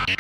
Hey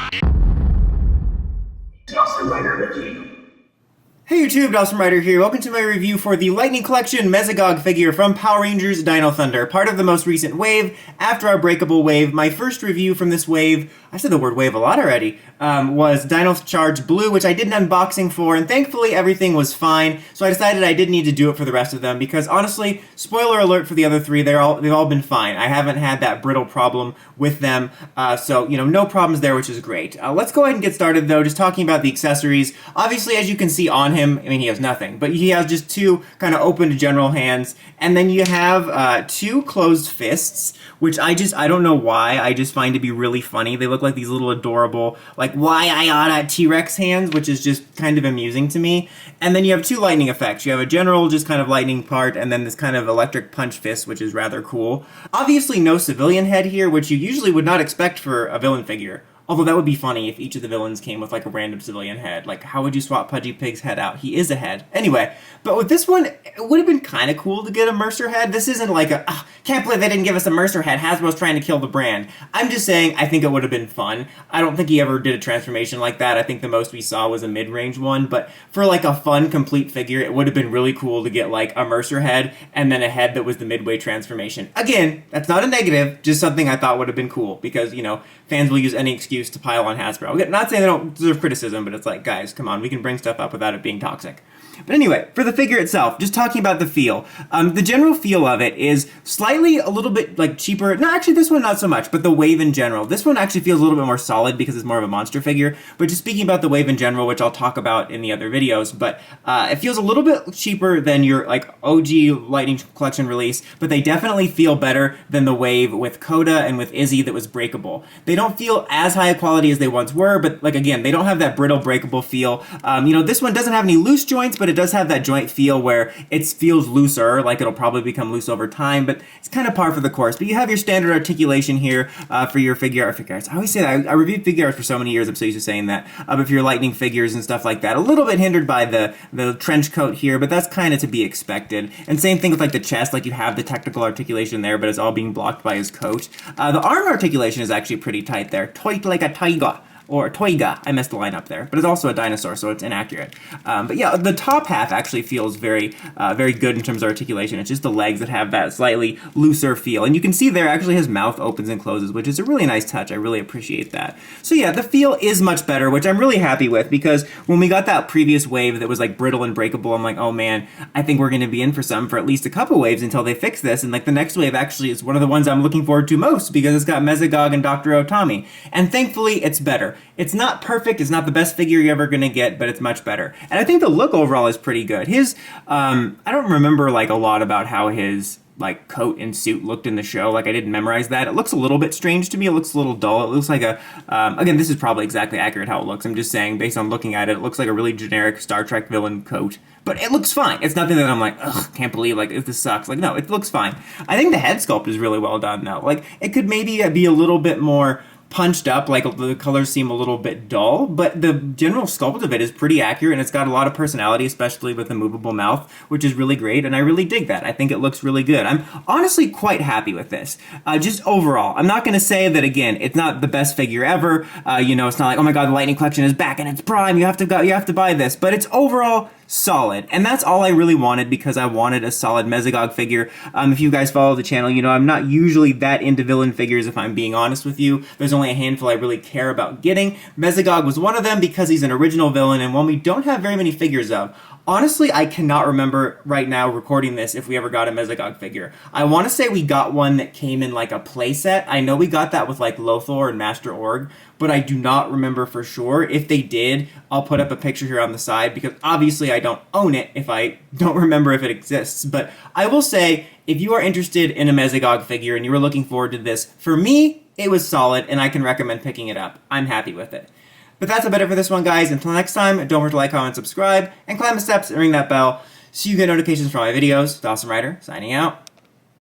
YouTube, Dawson Rider here. Welcome to my review for the Lightning Collection Mesogog figure from Power Rangers Dino Thunder, part of the most recent wave, after our breakable wave. My first review from this wave, I said the word wave a lot already, was Dino Charge Blue, which I did an unboxing for, and thankfully everything was fine, so I decided I didn't need to do it for the rest of them, because honestly, spoiler alert for the other three, they've all been fine. I haven't had that brittle problem with them, so, no problems there, which is great. Let's go ahead and get started, though, just talking about the accessories. Obviously, as you can see on him, I mean, he has nothing, but he has just two kind of open to general hands, and then you have two closed fists, which I don't know why, I just find to be really funny. They look like these little adorable, like, why T-Rex hands, which is just kind of amusing to me. And then you have two lightning effects. You have a general, just kind of lightning part, and then this kind of electric punch fist, which is rather cool. Obviously, no civilian head here, which you usually would not expect for a villain figure. Although that would be funny if each of the villains came with like a random civilian head. Like, how would you swap Pudgy Pig's head out? He is a head. Anyway, but with this one, it would have been kind of cool to get a Mercer head. This isn't like a, can't believe they didn't give us a Mercer head. Hasbro's trying to kill the brand. I'm just saying, I think it would have been fun. I don't think he ever did a transformation like that. I think the most we saw was a mid-range one. But for like a fun, complete figure, it would have been really cool to get like a Mercer head and then a head that was the midway transformation. Again, that's not a negative, just something I thought would have been cool because, fans will use any excuse to pile on Hasbro. I'm not saying they don't deserve criticism, but it's like, guys, come on, we can bring stuff up without it being toxic. But anyway, for the figure itself, just talking about the feel. The general feel of it is slightly a little bit like cheaper. No, actually this one not so much, but the wave in general. This one actually feels a little bit more solid because it's more of a monster figure. But just speaking about the wave in general, which I'll talk about in the other videos, but it feels a little bit cheaper than your like OG Lightning Collection release, but they definitely feel better than the wave with Coda and with Izzy that was breakable. They don't feel as high a quality as they once were, but like again, they don't have that brittle breakable feel. This one doesn't have any loose joints, but it does have that joint feel where it feels looser, like it'll probably become loose over time, but it's kind of par for the course. But you have your standard articulation here for your figure arts. I always say that. I reviewed figure arts for so many years, I'm so used to saying that. But for your lightning figures and stuff like that, a little bit hindered by the trench coat here, but that's kind of to be expected. And same thing with like the chest, like you have the technical articulation there, but it's all being blocked by his coat. The arm articulation is actually pretty tight there. Tight like a tiger. Or Toiga, I messed the line up there, but it's also a dinosaur, so it's inaccurate. But yeah, the top half actually feels very good in terms of articulation. It's just the legs that have that slightly looser feel. And you can see there, actually his mouth opens and closes, which is a really nice touch. I really appreciate that. So yeah, the feel is much better, which I'm really happy with, because when we got that previous wave that was like brittle and breakable, I'm like, oh man, I think we're gonna be in for some for at least a couple waves until they fix this. And like the next wave actually is one of the ones I'm looking forward to most, because it's got Mesogog and Dr. Otami. And thankfully, it's better. It's not perfect, it's not the best figure you're ever gonna get, but it's much better. And I think the look overall is pretty good. His, I don't remember like a lot about how his like coat and suit looked in the show. Like I didn't memorize that. It looks a little bit strange to me. It looks a little dull. It looks like a, again, this is probably exactly accurate how it looks. I'm just saying, based on looking at it, it looks like a really generic Star Trek villain coat. But it looks fine. It's nothing that I'm like, ugh, can't believe, like, this sucks. Like, no, it looks fine. I think the head sculpt is really well done, though. Like, it could maybe be a little bit more punched up, like the colors seem a little bit dull, but the general sculpt of it is pretty accurate, and it's got a lot of personality, especially with the movable mouth, which is really great, and I really dig that. I think it looks really good. I'm honestly quite happy with this. Just overall, I'm not going to say that, again, it's not the best figure ever. It's not like, oh my god, the Lightning Collection is back and it's prime, you have to buy this, but it's overall solid, and that's all I really wanted, because I wanted a solid Mesogog figure. If you guys follow the channel, I'm not usually that into villain figures, if I'm being honest with you. There's only a handful I really care about getting. Mesogog was one of them because he's an original villain, and one we don't have very many figures of. Honestly, I cannot remember right now recording this if we ever got a Mesogog figure. I want to say we got one that came in like a playset. I know we got that with like Lothor and Master Org, but I do not remember for sure. If they did, I'll put up a picture here on the side, because obviously I don't own it if I don't remember if it exists. But I will say, if you are interested in a Mesogog figure and you were looking forward to this, for me, it was solid and I can recommend picking it up. I'm happy with it. But that's about it for this one, guys. Until next time, don't forget to like, comment, subscribe, and climb the steps and ring that bell so you get notifications for all my videos. Dawson Rider, signing out.